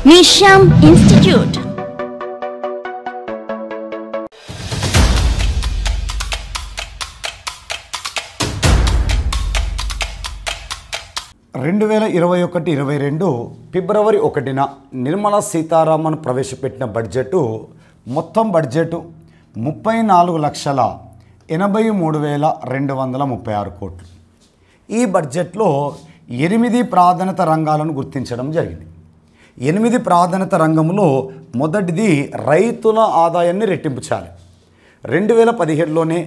నిషామ్ institute. రెండు 2021-22 ఫిబ్రవరి 1న నిర్మలా సీతారామన్ ప్రవేశపెట్టిన మొత్తం బడ్జెట్ 34,83,236 కోట్లు. ఈ బడ్జెట్లో 8 ప్రాధాన్యత రంగాలను గుర్తించడం జరిగింది. 8 ప్రాధాన్యత రంగంలో మొదటిది రైతుల ఆదాయాన్ని రెట్టింపు చేయాలి. 2017లోనే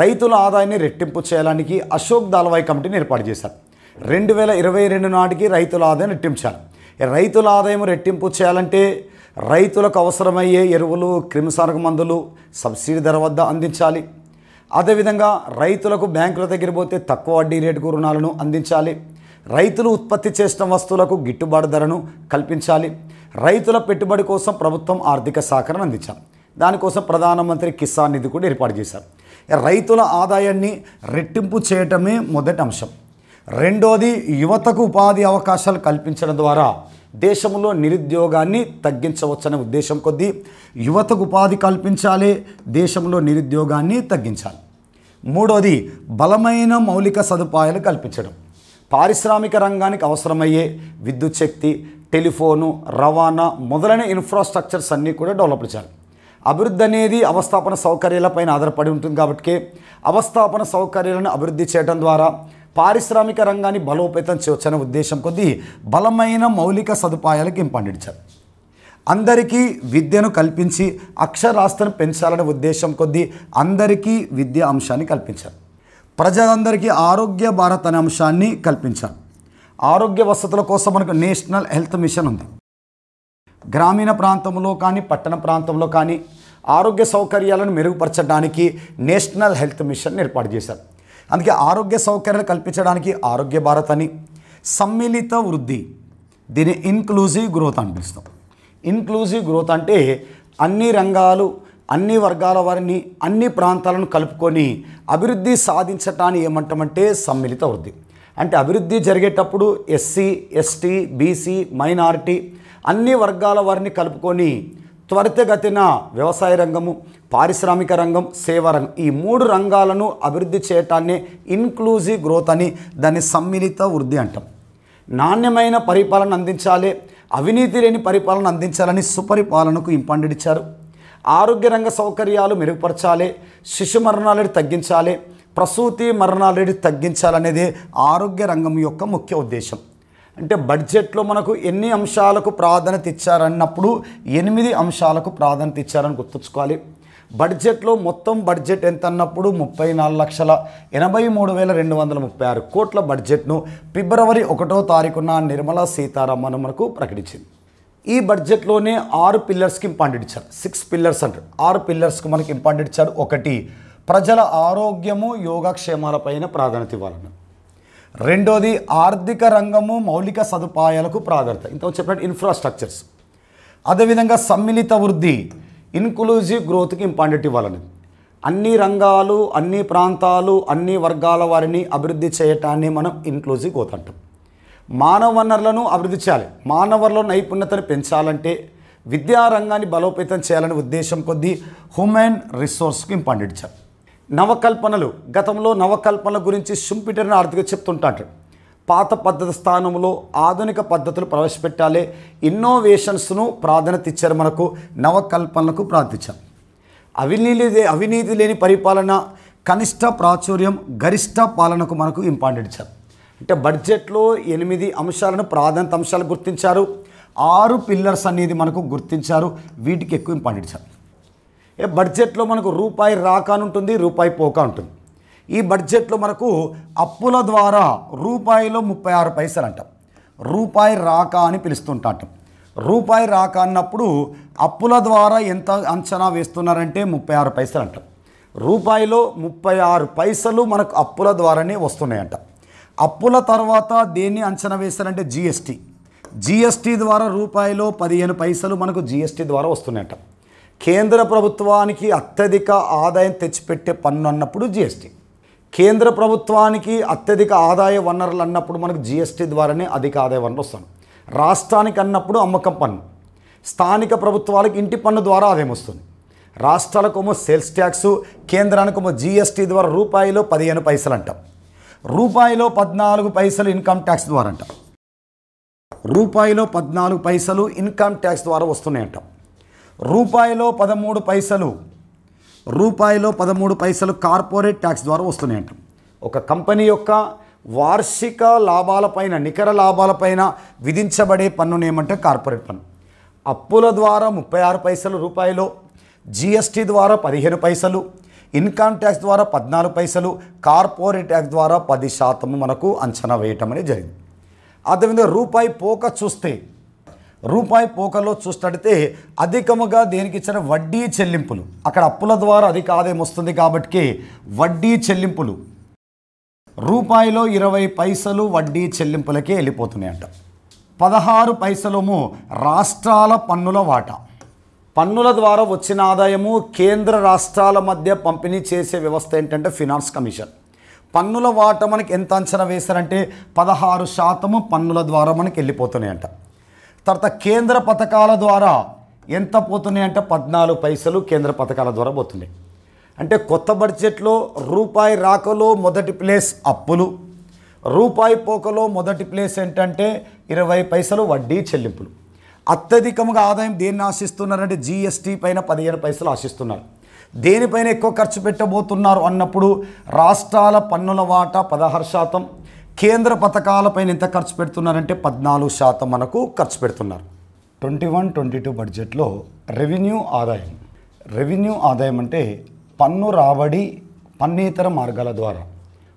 రైతుల ఆదాయాన్ని రెట్టింపు చేయడానికి అశోక్ దాల్వాయ్ కమిటీని ఏర్పాటు చేశారు. 2022 నాటికి రైతుల ఆదాయం రెట్టించాలి. రైతుల ఆదాయం రెట్టింపు చేయాలంటే రైతులకు అవసరమయ్యే ఎరువులు, క్రిమిసంహారక మందులు సబ్సిడీ ధర వద్ద అందించాలి. అదేవిధంగా రైతులకు బ్యాంకుల దగ్గర పోతే తక్కువ వడ్డీ రేటుకు రుణాలను అందించాలి. రైతులు ఉత్పత్తి చేసిన వస్తువులకు గిట్టుబాటు ధరను కల్పించాలి. రైతుల పెట్టుబడి కోసం ప్రభుత్వం ఆర్థిక సహకారం అందించాలి. దానికోసం ప్రధానమంత్రి కిసాన్ నిధి కూడా ఏర్పాటు చేశారు. రైతుల ఆదాయాన్ని రెట్టింపు చేయటమే మొదటి అంశం. రెండోది యువతకు ఉపాధి అవకాశాలు కల్పించడం ద్వారా దేశంలో నిరుద్యోగాన్ని తగ్గించవచ్చనే ఉద్దేశం కొద్దీ యువతకు ఉపాధి కల్పించాలి, దేశంలో నిరుద్యోగాన్ని తగ్గించాలి. మూడోది బలమైన మౌలిక సదుపాయాలు కల్పించడం. పారిశ్రామిక రంగానికి అవసరమయ్యే విద్యుత్ శక్తి, టెలిఫోను, రవాణా మొదలైన ఇన్ఫ్రాస్ట్రక్చర్స్ అన్నీ కూడా డెవలప్ చేయాలి. అభివృద్ధి అనేది అవస్థాపన సౌకర్యాలపైన ఆధారపడి ఉంటుంది కాబట్టి అవస్థాపన సౌకర్యాలను అభివృద్ధి చేయడం ద్వారా పారిశ్రామిక రంగాన్ని బలోపేతం చేయవచ్చనే ఉద్దేశం కొద్దీ బలమైన మౌలిక సదుపాయాలకు ఇంపార్టెంట్ ఇచ్చారు. అందరికీ విద్యను కల్పించి అక్షరాస్యతను పెంచాలనే ఉద్దేశం కొద్దీ అందరికీ విద్య అంశాన్ని కల్పించారు. ప్రజలందరికీ ఆరోగ్య భారత్ అనే అంశాన్ని కల్పించారు. ఆరోగ్య వసతుల కోసం మనకు నేషనల్ హెల్త్ మిషన్ ఉంది. గ్రామీణ ప్రాంతంలో కానీ పట్టణ ప్రాంతంలో కానీ ఆరోగ్య సౌకర్యాలను మెరుగుపరచడానికి నేషనల్ హెల్త్ మిషన్ ఏర్పాటు చేశారు. అందుకే ఆరోగ్య సౌకర్యాలు కల్పించడానికి ఆరోగ్య భారత్ అని, సమ్మిళిత వృద్ధి, దీన్ని ఇన్క్లూజివ్ గ్రోత్ అని పిలుస్తాం. ఇన్క్లూజివ్ గ్రోత్ అంటే అన్ని రంగాలు, అన్ని వర్గాల వారిని, అన్ని ప్రాంతాలను కలుపుకొని అభివృద్ధి సాధించటాన్ని ఏమంటామంటే సమ్మిళిత వృద్ధి. అంటే అభివృద్ధి జరిగేటప్పుడు ఎస్సీ, ఎస్టీ, బీసీ, మైనారిటీ అన్ని వర్గాల వారిని కలుపుకొని త్వరితగతిన వ్యవసాయ రంగము, పారిశ్రామిక రంగం, సేవా రంగం ఈ 3 రంగాలను అభివృద్ధి చేయటాన్ని ఇన్క్లూజివ్ గ్రోత్ అని, దాన్ని సమ్మిళిత వృద్ధి అంటాం. నాణ్యమైన పరిపాలన అందించాలి, అవినీతి లేని పరిపాలన అందించాలని సుపరిపాలనకు ఇంపార్టెంట్ ఇచ్చారు. ఆరోగ్య రంగ సౌకర్యాలు మెరుగుపరచాలి, శిశు మరణాలను తగ్గించాలి, ప్రసూతి మరణాలను తగ్గించాలనేది ఆరోగ్య రంగం యొక్క ముఖ్య ఉద్దేశం. అంటే బడ్జెట్లో మనకు ఎన్ని అంశాలకు ప్రాధాన్యత ఇచ్చారన్నప్పుడు 8 అంశాలకు ప్రాధాన్యత ఇచ్చారని గుర్తుంచుకోవాలి. బడ్జెట్లో మొత్తం బడ్జెట్ ఎంత అన్నప్పుడు 34,83,236 కోట్ల బడ్జెట్ను ఫిబ్రవరి 1వ తారీఖున నిర్మలా సీతారామన్ మనకు ప్రకటించింది. ఈ బడ్జెట్లోనే 6 పిల్లర్స్కి ఇంపార్టెంట్ ఇచ్చారు. 6 పిల్లర్స్ అంటారు. 6 పిల్లర్స్కి మనకి ఇంపార్టెంట్ ఇచ్చారు. 1 ప్రజల ఆరోగ్యము, యోగక్షేమాలపైన ప్రాధాన్యత ఇవ్వాలన్నారు. రెండోది ఆర్థిక రంగము, మౌలిక సదుపాయాలకు ప్రాధాన్యత, ఇంత చెప్పినట్టు ఇన్ఫ్రాస్ట్రక్చర్స్. అదేవిధంగా సమ్మిళిత వృద్ధి, ఇన్క్లూజివ్ గ్రోత్కి ఇంపార్టెంట్ ఇవ్వాలని, అన్ని రంగాలు, అన్ని ప్రాంతాలు, అన్ని వర్గాల వారిని అభివృద్ధి చేయటాన్ని మనం ఇన్క్లూజివ్ గ్రోత్ అంటాం. మానవ వనరులను అభివృద్ధి చేయాలి. మానవ నైపుణ్యతను పెంచాలంటే విద్యా రంగాన్ని బలోపేతం చేయాలనే ఉద్దేశం కొద్దీ హ్యూమన్ రిసోర్స్కి ఇంపార్టెంట్ ఇచ్చారు. నవకల్పనలు, గతంలో నవకల్పనల గురించి షుంపిటర్ని ఆర్థిక చెప్తుంటాడు. పాత పద్ధతి స్థానంలో ఆధునిక పద్ధతులు ప్రవేశపెట్టాలి, ఇన్నోవేషన్స్ను ప్రాధాన్యత ఇచ్చారు. మనకు నవకల్పనలకు ప్రార్థించారు. అవినీతి లేని పరిపాలన, కనిష్ట ప్రాచుర్యం, గరిష్ట పాలనకు మనకు ఇంపార్టెంట్ ఇచ్చారు. అంటే బడ్జెట్లో 8 అంశాలను ప్రాధాన్యత అంశాలు గుర్తించారు. 6 పిల్లర్స్ అనేది మనకు గుర్తించారు. వీటికి ఎక్కువ ఇంపార్టెంట్ ఇచ్చారు. బడ్జెట్లో మనకు రూపాయి రాక ఉంటుంది, రూపాయి పోక ఉంటుంది. ఈ బడ్జెట్లో మనకు అప్పుల ద్వారా రూపాయిలో 36 పైసలు అంటాం. రూపాయి రాక అని పిలుస్తుంటాం. రూపాయి రాక అన్నప్పుడు అప్పుల ద్వారా ఎంత అంచనా వేస్తున్నారంటే 36 పైసలు అంటాం. రూపాయిలో 36 పైసలు మనకు అప్పుల ద్వారానే వస్తున్నాయంట. అప్పుల తర్వాత దేన్ని అంచనా వేస్తారంటే జిఎస్టీ. జిఎస్టీ ద్వారా రూపాయిలో 15 పైసలు మనకు జిఎస్టీ ద్వారా వస్తున్నాయంట. కేంద్ర ప్రభుత్వానికి అత్యధిక ఆదాయం తెచ్చిపెట్టే పన్ను అన్నప్పుడు జిఎస్టీ. కేంద్ర ప్రభుత్వానికి అత్యధిక ఆదాయ వనరులు అన్నప్పుడు మనకు జిఎస్టీ ద్వారానే అధిక ఆదాయ వనరులు వస్తాయి. రాష్ట్రానికి అన్నప్పుడు అమ్మకం పన్ను. స్థానిక ప్రభుత్వాలకు ఇంటి పన్ను ద్వారా ఆదాయం వస్తుంది. రాష్ట్రాలకేమో సేల్స్ ట్యాక్స్, కేంద్రానికేమో జీఎస్టీ ద్వారా రూపాయిలో 15 పైసలు అంటాం. రూపాయిలో 14 పైసలు ఇన్కమ్ ట్యాక్స్ ద్వారా అంటాం. రూపాయిలో 14 పైసలు ఇన్కమ్ ట్యాక్స్ ద్వారా వస్తున్నాయంటాం. రూపాయిలో 13 పైసలు కార్పొరేట్ ట్యాక్స్ ద్వారా వస్తున్నాయంటాం. ఒక కంపెనీ యొక్క వార్షిక లాభాలపైన, నికర లాభాలపైన విధించబడే పన్నును ఏమంటే కార్పొరేట్ పన్ను. అప్పుల ద్వారా 36 పైసలు రూపాయిలో, జీఎస్టీ ద్వారా 15 పైసలు, ఇన్కమ్ ట్యాక్స్ ద్వారా 14 పైసలు, కార్పొరేట్ ట్యాక్స్ ద్వారా 10% మనకు అంచనా వేయటం అనేది జరిగింది. అదేవిధంగా రూపాయి పోకలో చూసినట్టయితే అధికముగా దేనికి ఇచ్చిన వడ్డీ చెల్లింపులు, అక్కడ అప్పుల ద్వారా అధిక ఆదాయం వస్తుంది కాబట్టి వడ్డీ చెల్లింపులు రూపాయిలో 20 పైసలు వడ్డీ చెల్లింపులకే వెళ్ళిపోతున్నాయంట. 16 పైసలేమో రాష్ట్రాల పన్నుల వాటా. పన్నుల ద్వారా వచ్చిన ఆదాయము కేంద్ర రాష్ట్రాల మధ్య పంపిణీ చేసే వ్యవస్థ ఏంటంటే ఫినాన్స్ కమిషన్. పన్నుల వాటా మనకి ఎంత అంచనా వేశారంటే 16% పన్నుల ద్వారా మనకి వెళ్ళిపోతున్నాయంట. తర్వాత కేంద్ర పథకాల ద్వారా ఎంత పోతున్నాయంటే 14 పైసలు కేంద్ర పథకాల ద్వారా పోతున్నాయి. అంటే కొత్త బడ్జెట్లో రూపాయి రాకలో మొదటి ప్లేస్ అప్పులు, రూపాయి పోకలో మొదటి ప్లేస్ ఏంటంటే 20 పైసలు వడ్డీ చెల్లింపులు. అత్యధికంగా ఆదాయం దేన్ని ఆశిస్తున్నారంటే జీఎస్టీ పైన 15 పైసలు ఆశిస్తున్నారు. దేనిపైన ఎక్కువ ఖర్చు పెట్టబోతున్నారు అన్నప్పుడు రాష్ట్రాల పన్నుల వాటా 16%, కేంద్ర పథకాలపైన ఎంత ఖర్చు పెడుతున్నారంటే 14% మనకు ఖర్చు పెడుతున్నారు. 21-22 బడ్జెట్లో రెవెన్యూ ఆదాయం అంటే పన్ను రాబడి, పన్నేతర మార్గాల ద్వారా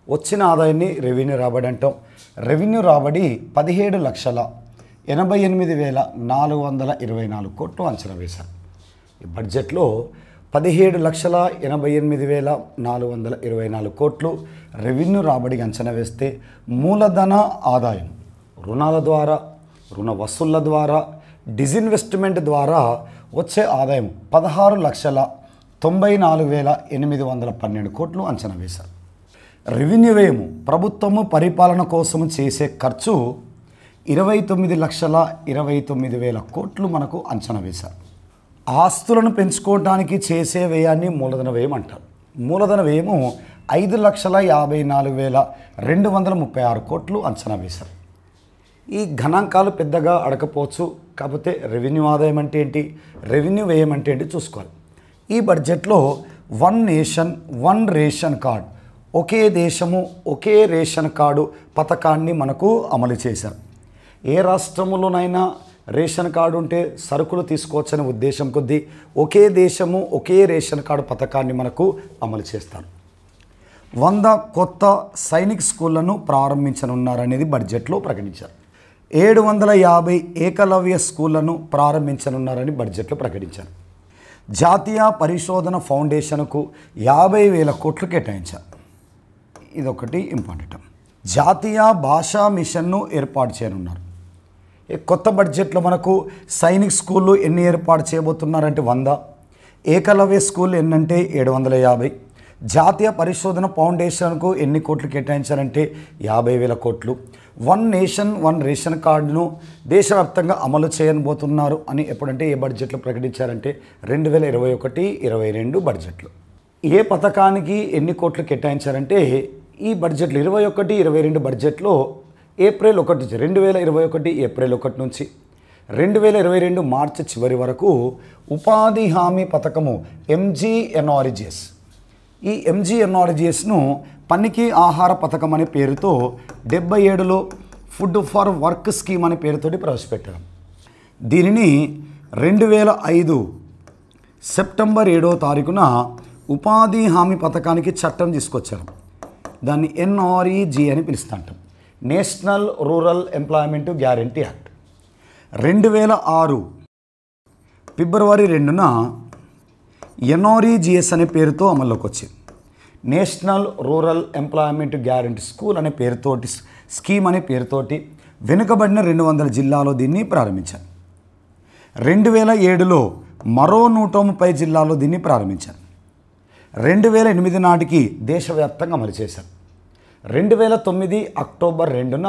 వచ్చిన ఆదాయాన్ని రెవెన్యూ రాబడి అంటాం. రెవెన్యూ రాబడి 17,88,424 కోట్లు అంచనా వేశారు. ఈ బడ్జెట్లో 17,88,424 కోట్లు రెవెన్యూ రాబడికి అంచనా వేస్తే మూలధన ఆదాయం రుణాల ద్వారా, రుణ వసూళ్ల ద్వారా, డిజిన్వెస్ట్మెంట్ ద్వారా వచ్చే ఆదాయం 16,94,812 కోట్లు అంచనా వేశారు. రెవెన్యూ వ్యయము ప్రభుత్వము పరిపాలన కోసం చేసే ఖర్చు 29,29,000 కోట్లు మనకు అంచనా వేశారు. ఆస్తులను పెంచుకోవడానికి చేసే వ్యయాన్ని మూలధన వ్యయం అంటారు. మూలధన వ్యయము 5,54,236 కోట్లు అంచనా వేశారు. ఈ గణాంకాలు పెద్దగా అడగకపోవచ్చు, కాకపోతే రెవెన్యూ ఆదాయం అంటే ఏంటి, రెవెన్యూ వ్యయం అంటే ఏంటి చూసుకోవాలి. ఈ బడ్జెట్లో 1 నేషన్ 1 రేషన్ కార్డ్, ఒకే దేశము ఒకే రేషన్ కార్డు పథకాన్ని మనకు అమలు చేశారు. ఏ రాష్ట్రంలోనైనా రేషన్ కార్డు ఉంటే సరుకులు తీసుకోవచ్చనే ఉద్దేశం కొద్దీ ఒకే దేశము ఒకే రేషన్ కార్డు పథకాన్ని మనకు అమలు చేస్తారు. 100 కొత్త సైనిక్ స్కూళ్లను ప్రారంభించనున్నారనేది బడ్జెట్లో ప్రకటించారు. 750 ఏకలవ్య స్కూళ్లను ప్రారంభించనున్నారని బడ్జెట్లో ప్రకటించారు. జాతీయ పరిశోధన ఫౌండేషన్కు 50,000 కోట్లు కేటాయించారు. ఇదొకటి ఇంపార్టెంట్. జాతీయ భాషా మిషన్ను ఏర్పాటు చేయనున్నారు. కొత్త బడ్జెట్లో మనకు సైనిక్ స్కూళ్ళు ఎన్ని ఏర్పాటు చేయబోతున్నారంటే 100, ఏకలవ్య స్కూల్ ఎన్నంటే 750, జాతీయ పరిశోధన ఫౌండేషన్కు ఎన్ని కోట్లు కేటాయించారంటే 50,000 కోట్లు. 1 నేషన్ 1 రేషన్ కార్డును దేశవ్యాప్తంగా అమలు చేయబోతున్నారు అని ఎప్పుడంటే ఏ బడ్జెట్లో ప్రకటించారంటే 2021-22 బడ్జెట్లో. ఏ పథకానికి ఎన్ని కోట్లు కేటాయించారంటే ఈ బడ్జెట్లో 21-22 బడ్జెట్లో ఏప్రిల్ 1 నుంచి 2021 ఏప్రిల్ 1 నుంచి 2022 మార్చి చివరి వరకు ఉపాధి హామీ పథకము MGNRGS, ఈ MGNRGSను పనికి ఆహార పథకం అనే పేరుతో 77లో ఫుడ్ ఫర్ వర్క్ స్కీమ్ అనే పేరుతోటి ప్రవేశపెట్టారు. దీనిని 2005 సెప్టెంబర్ 7వ తారీఖున ఉపాధి హామీ పథకానికి చట్టం తీసుకొచ్చారు. దాన్ని NREG అని పిలుస్తుంటాం, national rural employment guarantee act. 2006 ఫిబ్రవరి 2న NREGS అనే పేరుతో అమల్లోకి వచ్చింది. National rural employment guarantee school అనే పేరుతోటి, స్కీమ్ అనే పేరుతోటి వెనుకబడిన 200 జిల్లాలో దీన్ని ప్రారంభించారు. 2007లో మరో 130 జిల్లాల్లో దీన్ని ప్రారంభించారు. 2008 నాటికి దేశవ్యాప్తంగా అమలు చేశారు. 2009 అక్టోబర్ 2న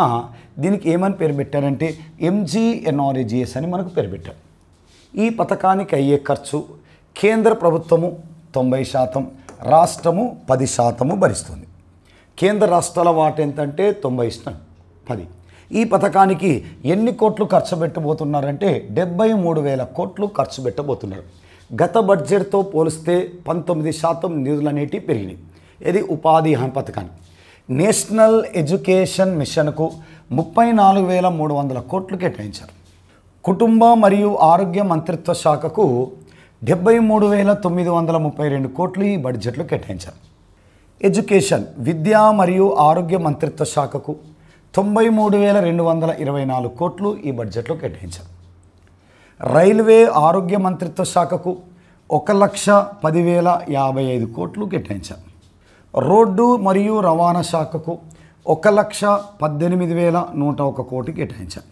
దీనికి ఏమని పేరు పెట్టారంటే MGNRGS అని మనకు పేరు పెట్టారు. ఈ పథకానికి అయ్యే ఖర్చు కేంద్ర ప్రభుత్వము 90%, రాష్ట్రము 10% భరిస్తుంది. కేంద్ర రాష్ట్రాల వాట ఎంతంటే 90:10. ఈ పథకానికి ఎన్ని కోట్లు ఖర్చు పెట్టబోతున్నారంటే 73,000 కోట్లు ఖర్చు పెట్టబోతున్నారు. గత బడ్జెట్తో పోలిస్తే 19% నిధులు అనేటివి పెరిగినాయి. ఇది ఉపాధి హామీ పథకానికి. నేషనల్ ఎడ్యుకేషన్ మిషన్కు 34,300 కోట్లు కేటాయించారు. కుటుంబ మరియు ఆరోగ్య మంత్రిత్వ శాఖకు 73,932 కోట్లు ఈ బడ్జెట్లో కేటాయించారు. ఎడ్యుకేషన్ విద్యా మరియు ఆరోగ్య మంత్రిత్వ శాఖకు 93,224 కోట్లు ఈ బడ్జెట్లో కేటాయించారు. రైల్వే ఆరోగ్య మంత్రిత్వ శాఖకు 1,10,055 కోట్లు కేటాయించారు. రోడ్డు మరియు రవాణా శాఖకు 1,18,101 కోటి కేటాయించారు.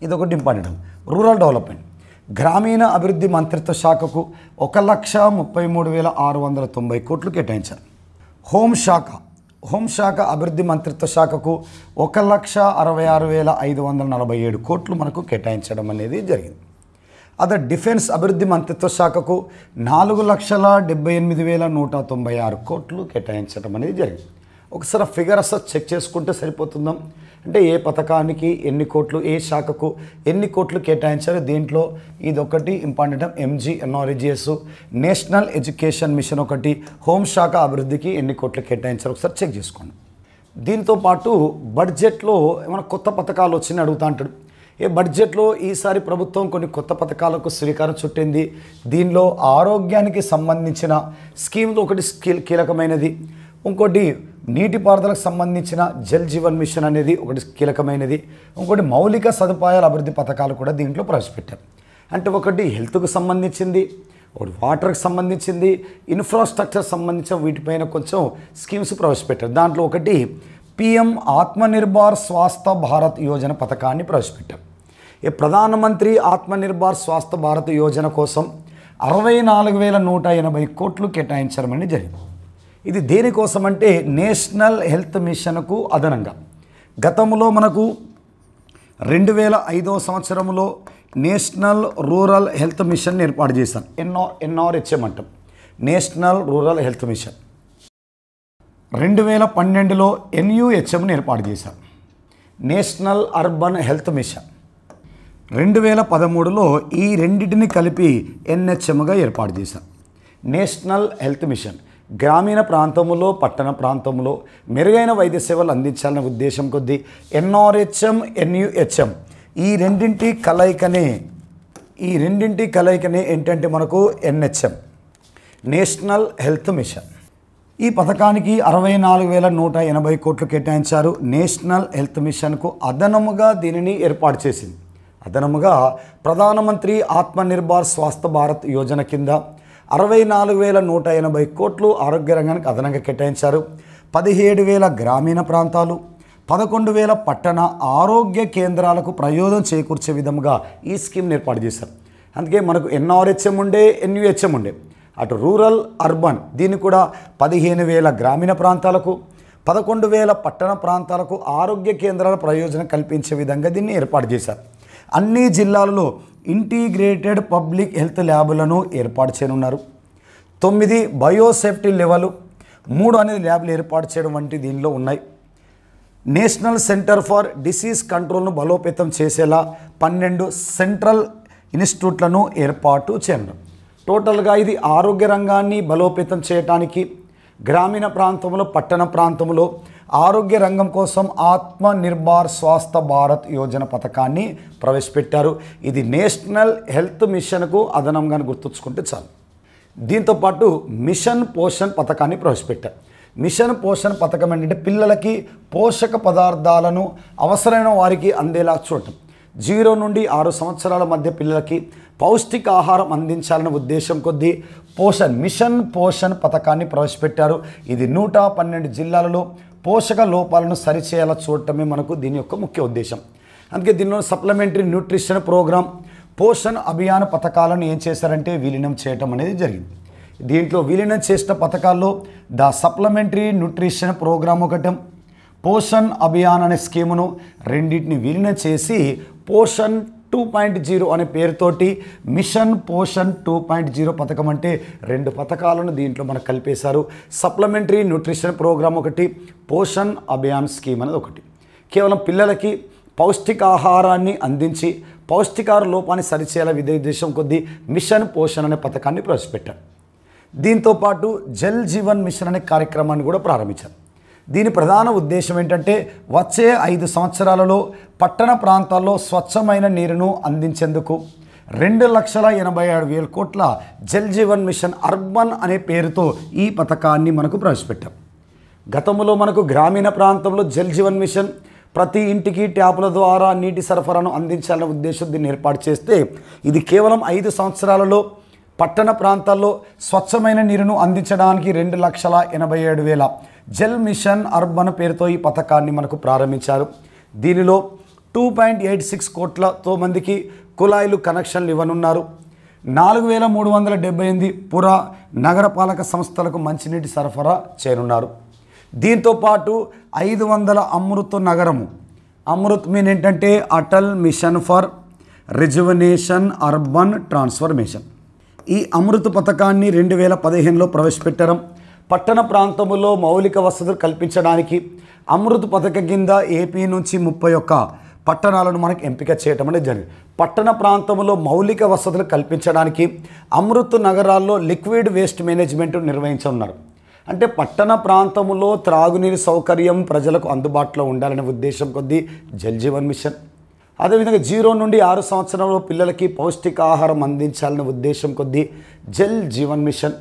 ఇదొకటి ఇంపార్టెంట్. రూరల్ డెవలప్మెంట్ గ్రామీణ అభివృద్ధి మంత్రిత్వ శాఖకు 1,33,690 కోట్లు కేటాయించారు. హోంశాఖ అభివృద్ధి మంత్రిత్వ శాఖకు 1,66,547 కోట్లు మనకు కేటాయించడం అనేది జరిగింది. అదే డిఫెన్స్ అభివృద్ధి మంత్రిత్వ శాఖకు 4,78,196 కోట్లు కేటాయించడం అనేది జరిగింది. ఒకసారి ఫిగర్ అసలు చెక్ చేసుకుంటే సరిపోతుందాం. అంటే ఏ పథకానికి ఎన్ని కోట్లు, ఏ శాఖకు ఎన్ని కోట్లు కేటాయించారు. దీంట్లో ఇదొకటి important. MGNRGS national education mission ఒకటి, హోంశాఖ అభివృద్ధికి ఎన్ని కోట్లు కేటాయించారు ఒకసారి చెక్ చేసుకోండి. దీంతోపాటు బడ్జెట్లో ఏమైనా కొత్త పథకాలు వచ్చినాయి అడుగుతా అంటాడు. బడ్జెట్లో ఈసారి ప్రభుత్వం కొన్ని కొత్త పథకాలకు శ్రీకారం చుట్టింది. దీనిలో ఆరోగ్యానికి సంబంధించిన స్కీమ్లు ఒకటి కీలకమైనది, ఇంకోటి నీటిపారుదలకు సంబంధించిన జల్ జీవన్ మిషన్ అనేది ఒకటి కీలకమైనది, ఇంకోటి మౌలిక సదుపాయాల అభివృద్ధి పథకాలు కూడా దీంట్లో ప్రవేశపెట్టారు. అంటే ఒకటి హెల్త్కు సంబంధించింది, ఒకటి వాటర్కి సంబంధించింది, ఇన్ఫ్రాస్ట్రక్చర్ సంబంధించిన వీటిపైన కొంచెం స్కీమ్స్ ప్రవేశపెట్టారు. దాంట్లో ఒకటి PM ఆత్మనిర్భర్ స్వాస్థ్య భారత్ యోజన పథకాన్ని ప్రవేశపెట్టారు. ఈ ప్రధానమంత్రి ఆత్మనిర్భర్ స్వాస్థ్య భారత్ యోజన కోసం 64,180 కోట్లు కేటాయించడం అనేది జరిగింది. ఇది దేనికోసం అంటే నేషనల్ హెల్త్ మిషన్కు అదనంగా గతంలో మనకు 2005వ సంవత్సరంలో నేషనల్ రూరల్ హెల్త్ మిషన్ ఏర్పాటు చేశారు. NRHM అంటాం, నేషనల్ రూరల్ హెల్త్ మిషన్. 2012లో NUHMని ఏర్పాటు చేశారు, నేషనల్ అర్బన్ హెల్త్ మిషన్. 2013లో ఈ రెండింటిని కలిపి NHMగా ఏర్పాటు చేశారు, నేషనల్ హెల్త్ మిషన్. గ్రామీణ ప్రాంతంలో, పట్టణ ప్రాంతంలో మెరుగైన వైద్య సేవలు అందించాలనే ఉద్దేశం కొద్దీ NRHM, NUHM ఈ రెండింటి కలయికనే ఏంటంటే మనకు NHM, నేషనల్ హెల్త్ మిషన్. ఈ పథకానికి 64,180 కోట్లు కేటాయించారు. నేషనల్ హెల్త్ మిషన్కు అదనముగా దీనిని ఏర్పాటు చేసింది. అదనముగా ప్రధానమంత్రి ఆత్మనిర్భర్ స్వాస్థ్య భారత్ యోజన కింద 64,180 కోట్లు ఆరోగ్య రంగానికి అదనంగా కేటాయించారు. 17,000 గ్రామీణ ప్రాంతాలు, 11,000 పట్టణ ఆరోగ్య కేంద్రాలకు ప్రయోజనం చేకూర్చే విధంగా ఈ స్కీమ్ని ఏర్పాటు చేశారు. అందుకే మనకు NRHM ఉండే, NUHM ఉండే. అటు రూరల్, అర్బన్ దీన్ని కూడా 15,000 గ్రామీణ ప్రాంతాలకు, 11,000 పట్టణ ప్రాంతాలకు ఆరోగ్య కేంద్రాల ప్రయోజనం కల్పించే విధంగా దీన్ని ఏర్పాటు చేశారు. అన్ని జిల్లాలలో ఇంటిగ్రేటెడ్ పబ్లిక్ హెల్త్ ల్యాబులను ఏర్పాటు చేయనున్నారు. 9 బయోసేఫ్టీ లెవెల్ 3 అనేది ల్యాబ్లు ఏర్పాటు చేయడం వంటి దీనిలో ఉన్నాయి. నేషనల్ సెంటర్ ఫర్ డిసీజ్ కంట్రోల్ను బలోపేతం చేసేలా 12 సెంట్రల్ ఇన్స్టిట్యూట్లను ఏర్పాటు చేయనున్నారు. టోటల్గా ఇది ఆరోగ్య రంగాన్ని బలోపేతం చేయడానికి గ్రామీణ ప్రాంతంలో, పట్టణ ప్రాంతంలో ఆరోగ్య రంగం కోసం ఆత్మనిర్భర్ స్వాస్థ్య భారత్ యోజన పథకాన్ని ప్రవేశపెట్టారు. ఇది నేషనల్ హెల్త్ మిషన్కు అదనంగా గుర్తుంచుకుంటే చాలు. దీంతోపాటు మిషన్ పోషణ్ పథకాన్ని ప్రవేశపెట్టారు. మిషన్ పోషణ్ పథకం ఏంటంటే పిల్లలకి పోషక పదార్థాలను అవసరమైన వారికి అందేలా చూడటం. 0 నుండి 6 సంవత్సరాల మధ్య పిల్లలకి పౌష్టిక ఆహారం అందించాలనే ఉద్దేశం కొద్దీ మిషన్ పోషణ్ పథకాన్ని ప్రవేశపెట్టారు. ఇది 112 జిల్లాలలో పోషక లోపాలను సరిచేయాలా చూడటమే మనకు దీని యొక్క ముఖ్య ఉద్దేశం. అందుకే దీనిలో supplementary nutrition program, Poshan Abhiyaan పథకాలను ఏం చేశారంటే విలీనం చేయటం అనేది జరిగింది. దీంట్లో విలీనం చేసిన పథకాల్లో ద సప్లిమెంటరీ న్యూట్రిషన్ ప్రోగ్రామ్ ఒకటి, పోషణ్ అభియాన్ అనే స్కీమును రెండింటిని విలీనం చేసి పోషణ్ 2.0 అనే పేరుతోటి మిషన్ పోషన్ 2.0 పథకం అంటే 2 పథకాలను దీంట్లో మనకు కలిపేశారు. సప్లిమెంటరీ న్యూట్రిషన్ ప్రోగ్రామ్ ఒకటి, పోషన్ అభియాన్ స్కీమ్ అనేది ఒకటి. కేవలం పిల్లలకి పౌష్టికాహారాన్ని అందించి పౌష్టికాహార లోపాన్ని సరిచేయాల ఉద్దేశం కొద్దీ మిషన్ పోషన్ అనే పథకాన్ని ప్రవేశపెట్టారు. దీంతోపాటు జల్ జీవన్ మిషన్ అనే కార్యక్రమాన్ని కూడా ప్రారంభించారు. దీని ప్రధాన ఉద్దేశం ఏంటంటే వచ్చే 5 సంవత్సరాలలో పట్టణ ప్రాంతాల్లో స్వచ్ఛమైన నీరును అందించేందుకు 2,87,000 కోట్ల జల్ జీవన్ మిషన్ అర్బన్ అనే పేరుతో ఈ పథకాన్ని మనకు ప్రవేశపెట్టాం. గతంలో మనకు గ్రామీణ ప్రాంతంలో జల్ జీవన్ మిషన్ ప్రతి ఇంటికి ట్యాపుల ద్వారా నీటి సరఫరాను అందించాలనే ఉద్దేశం దీన్ని ఏర్పాటు చేస్తే ఇది కేవలం 5 సంవత్సరాలలో పట్టణ ప్రాంతాల్లో స్వచ్ఛమైన నీరును అందించడానికి 2,87,000 జల్ మిషన్ అర్బన్ పేరుతో ఈ పథకాన్ని మనకు ప్రారంభించారు. దీనిలో 2.86 కోట్లతో మందికి కుళాయిలు కనెక్షన్లు ఇవ్వనున్నారు. 4,378 పుర నగరపాలక సంస్థలకు మంచినీటి సరఫరా చేయనున్నారు. దీంతోపాటు 500 అమృత్ నగరము, అమృత్ మీన్ ఏంటంటే Atal mission for rejuvenation urban transformation. ఈ అమృత్ పథకాన్ని 2015లో ప్రవేశపెట్టడం, పట్టణ ప్రాంతములో మౌలిక వసతులు కల్పించడానికి అమృత్ పథకం కింద ఏపీ నుంచి 31 పట్టణాలను మనకు ఎంపిక చేయటం అనేది జరిగింది. పట్టణ ప్రాంతంలో మౌలిక వసతులు కల్పించడానికి అమృత్ నగరాల్లో లిక్విడ్ వేస్ట్ మేనేజ్మెంట్ నిర్వహించనున్నారు. అంటే పట్టణ ప్రాంతంలో త్రాగునీరు సౌకర్యం ప్రజలకు అందుబాటులో ఉండాలనే ఉద్దేశం కొద్దీ జల్ జీవన్ మిషన్. అదేవిధంగా 0 నుండి 6 సంవత్సరంలో పిల్లలకి పౌష్టికాహారం అందించాలనే ఉద్దేశం కొద్దీ జల్ జీవన్ మిషన్.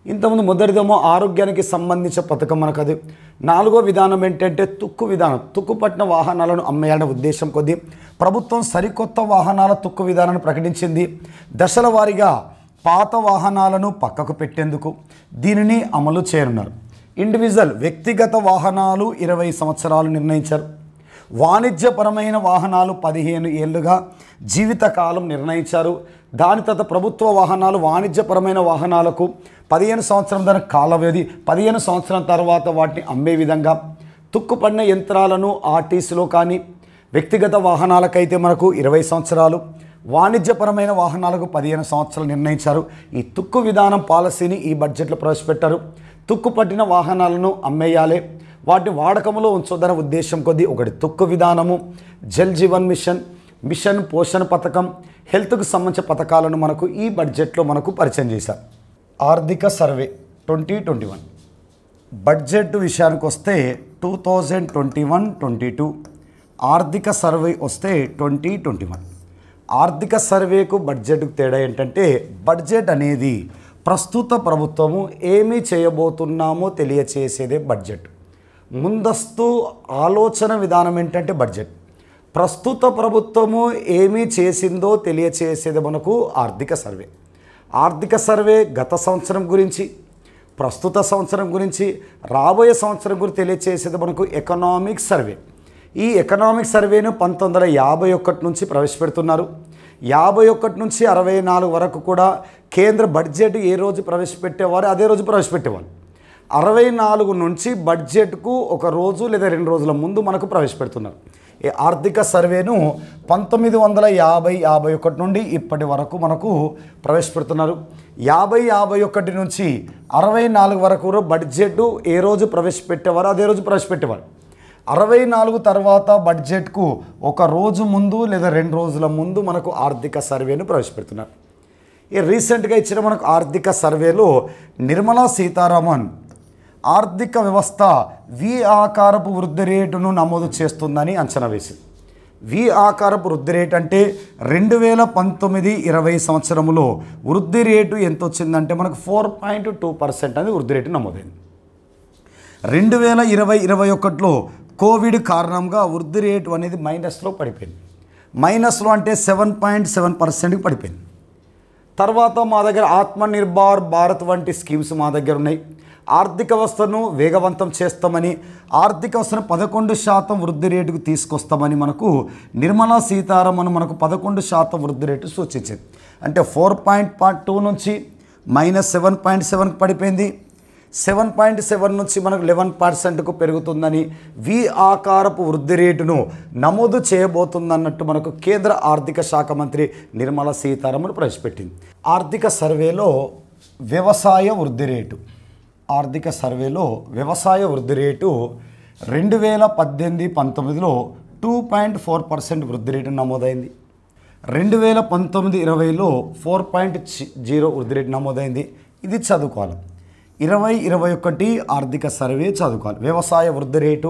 ఇంతకుముందు మొదటిదేమో ఆరోగ్యానికి సంబంధించిన పథకం మనకు అది. 4వ విధానం ఏంటంటే తుక్కు విధానం. తుక్కు పట్టిన వాహనాలను అమ్మేయాలనే ఉద్దేశం కొద్దీ ప్రభుత్వం సరికొత్త వాహనాల తుక్కు విధానాన్ని ప్రకటించింది. దశల వారీగా పాత వాహనాలను పక్కకు పెట్టేందుకు దీనిని అమలు చేయనున్నారు. ఇండివిజువల్ వ్యక్తిగత వాహనాలు 20 సంవత్సరాలు నిర్ణయించారు. వాణిజ్యపరమైన వాహనాలు 15 ఏళ్లుగా జీవితకాలం నిర్ణయించారు. దాని తర్వాత ప్రభుత్వ వాహనాలు వాణిజ్యపరమైన వాహనాలకు 15 సంవత్సరం దాని కాల వ్యవధి, 15 సంవత్సరం తర్వాత వాటిని అమ్మే విధంగా తుక్కుపడిన యంత్రాలను ఆర్టీసీలో కానీ వ్యక్తిగత వాహనాలకైతే మనకు 20 సంవత్సరాలు, వాణిజ్యపరమైన వాహనాలకు 15 సంవత్సరాలు నిర్ణయించారు. ఈ తుక్కు విధానం పాలసీని ఈ బడ్జెట్లో ప్రవేశపెట్టారు. తుక్కు పట్టిన వాహనాలను అమ్మేయాలి, వాటిని వాడకంలో ఉంచొద్దనే ఉద్దేశం కొద్దీ ఒకటి తుక్కు విధానము, జల్ జీవన్ మిషన్, మిషన్ పోషణ పథకం, హెల్త్కు సంబంధించిన పథకాలను మనకు ఈ బడ్జెట్లో మనకు పరిచయం చేశారు. ఆర్థిక సర్వే 2021 బడ్జెట్ విషయానికి వస్తే 2021-22 ఆర్థిక సర్వే వస్తే 2021. ఆర్థిక సర్వేకు బడ్జెట్కు తేడా ఏంటంటే బడ్జెట్ అనేది ప్రస్తుత ప్రభుత్వము ఏమి చేయబోతున్నామో తెలియచేసేదే బడ్జెట్. ముందస్తు ఆలోచన విధానం ఏంటంటే బడ్జెట్. ప్రస్తుత ప్రభుత్వము ఏమి చేసిందో తెలియచేసేది మనకు ఆర్థిక సర్వే. ఆర్థిక సర్వే గత సంవత్సరం గురించి, ప్రస్తుత సంవత్సరం గురించి, రాబోయే సంవత్సరం గురించి తెలియచేసేది మనకు ఎకనామిక్ సర్వే. ఈ ఎకనామిక్ సర్వేను 1951 నుంచి ప్రవేశపెడుతున్నారు. 51 నుంచి 64 వరకు కూడా కేంద్ర బడ్జెట్ ఏ రోజు ప్రవేశపెట్టేవారు అదే రోజు ప్రవేశపెట్టేవారు. 64 నుంచి బడ్జెట్కు ఒక రోజు లేదా 2 రోజుల ముందు మనకు ప్రవేశపెడుతున్నారు. ఈ ఆర్థిక సర్వేను 1950-51 నుండి ఇప్పటి వరకు మనకు ప్రవేశపెడుతున్నారు. 50-51 నుంచి 64 వరకు బడ్జెట్ ఏ రోజు ప్రవేశపెట్టేవారు అదే రోజు ప్రవేశపెట్టేవారు. 64 తర్వాత బడ్జెట్కు ఒక రోజు ముందు లేదా 2 రోజుల ముందు మనకు ఆర్థిక సర్వేను ప్రవేశపెడుతున్నారు. ఈ రీసెంట్గా ఇచ్చిన మనకు ఆర్థిక సర్వేలో నిర్మలా సీతారామన్ ఆర్థిక వ్యవస్థ వి ఆకారపు వృద్ధి రేటును నమోదు చేస్తుందని అంచనా వేసింది. వి ఆకారపు వృద్ధి రేటు అంటే 2019-20 సంవత్సరంలో వృద్ధి రేటు ఎంత వచ్చిందంటే మనకు 4.2% అనేది వృద్ధి రేటు నమోదైంది. 2020-21లో కోవిడ్ కారణంగా వృద్ధి రేటు అనేది మైనస్లో పడిపోయింది. మైనస్లో అంటే 7.7%కి పడిపోయింది. తర్వాత మా దగ్గర ఆత్మనిర్భర్ భారత్ వంటి స్కీమ్స్ మా దగ్గర ఉన్నాయి. ఆర్థిక వ్యవస్థను వేగవంతం చేస్తామని, ఆర్థిక వ్యవస్థను 11% వృద్ధి రేటుకు తీసుకొస్తామని మనకు నిర్మలా సీతారామన్ మనకు 11% వృద్ధి రేటు సూచించింది. అంటే 4.2 నుంచి -7.7కి పడిపోయింది. 7.7 నుంచి మనకు 11%కు పెరుగుతుందని వి ఆకారపు వృద్ధి రేటును నమోదు చేయబోతుందన్నట్టు మనకు కేంద్ర ఆర్థిక శాఖ మంత్రి నిర్మలా సీతారామన్ ప్రవేశపెట్టింది. ఆర్థిక సర్వేలో వ్యవసాయ వృద్ధి రేటు 2018-19లో 2.4% వృద్ధి రేటు నమోదైంది. 2019-20లో 4.0 వృద్ధి రేటు నమోదైంది. ఇది చదువుకోవాలి. 2021 ఆర్థిక సర్వే చదువుకోవాలి. వ్యవసాయ వృద్ధి రేటు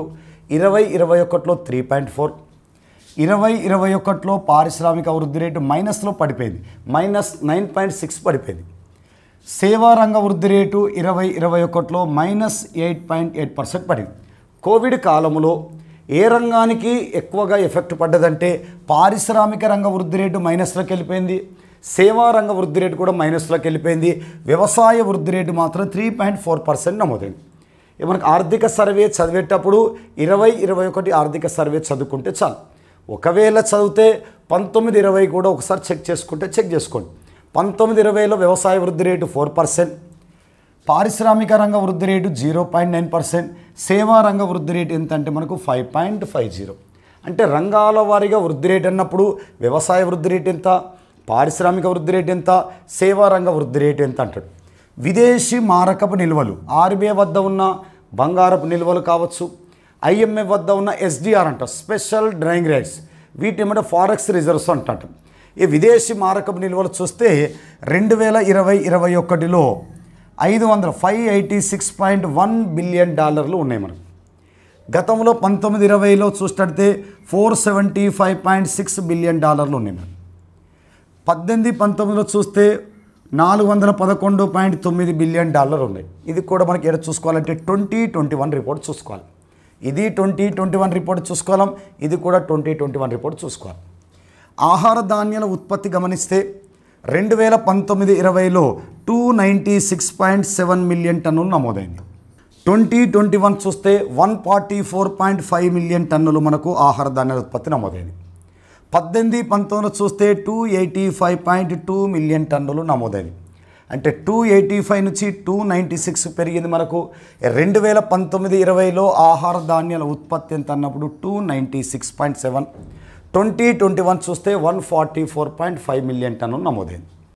2021లో 3.4, 2021లో పారిశ్రామిక వృద్ధి రేటు మైనస్లో పడిపోయింది, -9.6 పడిపోయింది. సేవా రంగ వృద్ధి రేటు 2021లో -8.8% పడింది. కోవిడ్ కాలంలో ఏ రంగానికి ఎక్కువగా ఎఫెక్ట్ పడ్డదంటే పారిశ్రామిక రంగ వృద్ధి రేటు మైనస్లోకి వెళ్ళిపోయింది, సేవా రంగ వృద్ధి రేటు కూడా మైనస్లోకి వెళ్ళిపోయింది. వ్యవసాయ వృద్ధి రేటు మాత్రం 3.4% నమోదైంది. మనకు ఆర్థిక సర్వే చదివేటప్పుడు 2021 ఆర్థిక సర్వే చదువుకుంటే చాలు. ఒకవేళ చదివితే 19-20 కూడా ఒకసారి చెక్ చేసుకోండి. 19-20లో వ్యవసాయ వృద్ధి రేటు 4%, పారిశ్రామిక రంగ వృద్ధి రేటు 0.9%, సేవా రంగ వృద్ధి రేటు ఎంత అంటే మనకు 5.50. అంటే రంగాల వారీగా వృద్ధి రేటు అన్నప్పుడు వ్యవసాయ వృద్ధి రేటు ఎంత, పారిశ్రామిక వృద్ధి రేటు ఎంత, సేవా రంగ వృద్ధి రేటు ఎంత అంటాడు. విదేశీ మారకపు నిల్వలు ఆర్బీఐ వద్ద ఉన్న బంగారపు నిల్వలు కావచ్చు, ఐఎంఎఫ్ వద్ద ఉన్న ఎస్డిఆర్ అంట, స్పెషల్ డ్రాయింగ్ రైట్స్, వీటి ఏమంటే ఫారెక్స్ రిజర్వ్స్ అంటారు. ఈ విదేశీ మారకపు నిల్వలు చూస్తే 2020-21లో 586.1 బిలియన్ డాలర్లు ఉన్నాయి మనకు. గతంలో 19-20లో చూసినట్టే 475.6 బిలియన్ డాలర్లు ఉన్నాయి మనకు. 18-19లో చూస్తే 411.9 బిలియన్ డాలర్లు ఉన్నాయి. ఇది కూడా మనకి ఎక్కడ చూసుకోవాలంటే 2021 రిపోర్ట్ చూసుకోవాలి. ఇది 2021 రిపోర్ట్ చూసుకోవాలి, ఇది కూడా 2021 రిపోర్ట్ చూసుకోవాలి. ఆహార ధాన్యాల ఉత్పత్తి గమనిస్తే 2019-20లో 296.7 మిలియన్ టన్నులు నమోదైంది. 2021 చూస్తే 144.5 మిలియన్ టన్నులు మనకు ఆహార ధాన్యాల ఉత్పత్తి నమోదైంది. 18-19లో చూస్తే 285.2 మిలియన్ టన్నులు నమోదైంది. అంటే 285 నుంచి 296 పెరిగింది మనకు. 2019-20లో ఆహార ధాన్యాల ఉత్పత్తి ఎంత అన్నప్పుడు 296.7, 2021 చూస్తే 144.5 మిలియన్ టన్నులు నమోదైంది.